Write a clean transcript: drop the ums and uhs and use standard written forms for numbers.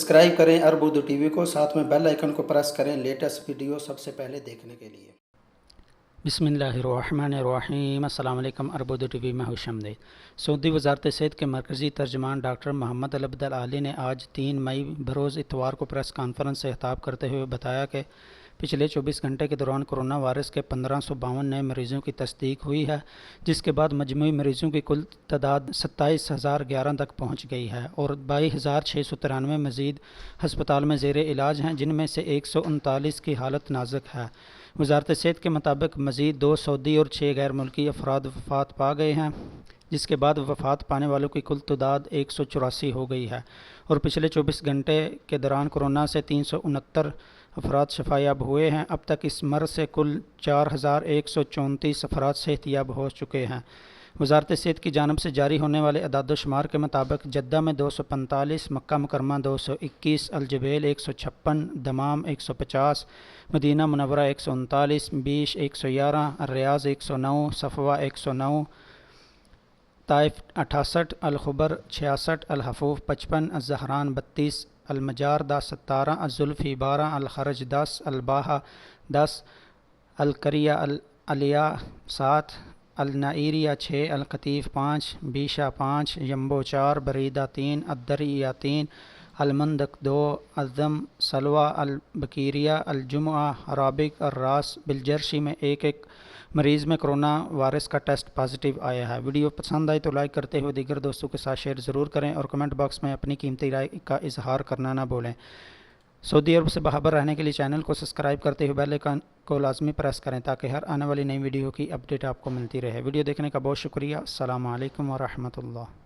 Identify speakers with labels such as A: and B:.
A: Subscribe करें अरब Urdu TV को, साथ में बेल आइकन को प्रेस करें लेटेस्ट वीडियो सबसे पहले देखने के लिए।
B: बिस्मिल्लाहिर्रहमानिर्रहीम। अस्सलाम वालेकुम। अरब उर्दू टीवी में खुशामदीद। सऊदी वजारत सेहत के मरकज़ी तर्जमान डॉक्टर मोहम्मद अल अब्द अल आली ने आज 3 मई बरोज़ इतवार को प्रेस कॉन्फ्रेंस से खिताब करते हुए बताया कि पिछले 24 घंटे के दौरान कोरोना वायरस के 1552 नए मरीज़ों की तस्दीक हुई है, जिसके बाद मजमूई मरीज़ों की कुल तादाद 27,011 तक पहुँच गई है और 22,693 मज़ीद हस्पताल में ज़ेर इलाज हैं, जिनमें से 139 की हालत नाजुक है। वजारत सेहत के मुताबिक मज़ीद 2 सऊदी और 6 गैर मुल्की अफराद वफ़ात पा गए हैं, जिसके बाद वफ़ात पाने वालों की कुल तादाद 184 हो गई है और पिछले 24 घंटे के दौरान कोरोना से 369 अफराद शफायाब हुए हैं। अब तक इस मर्ज़ से कुल 4,134 अफराद सेहतियाब हो चुके हैं। वजारत सेहत की जानिब से जारी होने वाले अदाद-ओ-शुमार के मुताबिक जद्दा में 245, मक्का मुकरमा 221, अलजबेल 156, दमाम 150, मदीना मुनव्वरा 139, बीश 111, रियाज़ 109, सफ़वा 109, ताइफ 68, अलखुबर 66, अलहफूफ 55, अज़हरान 32, अलमजारदा 17, अज़ुल्फ़ी 12, अलखरज 10, अलबाहा 10, अलकरिया अलिया 7, अलनाइरिया 6, अलकतीफ़ 5, बीशा 5, यम्बो 4, बरीदा 3, अद्दरिया 3, अलमंदक 2, अज़म, सलवा, अलबकीरिया, अलजुमुआ, राबिक और रास बिलजर्शी में एक मरीज़ में कोरोना वायरस का टेस्ट पॉजिटिव आया है। वीडियो पसंद आए तो लाइक करते हुए दीगर दोस्तों के साथ शेयर ज़रूर करें और कमेंट बॉक्स में अपनी कीमती राय का इजहार करना ना भूलें। सऊदी अरब से बाहर रहने के लिए चैनल को सब्सक्राइब करते हुए बेल आइकन को लाजमी प्रेस करें ताकि हर आने वाली नई वीडियो की अपडेट आपको मिलती रहे। वीडियो देखने का बहुत शुक्रिया। अस्सलामु अलैकुम व रहमतुल्लाह।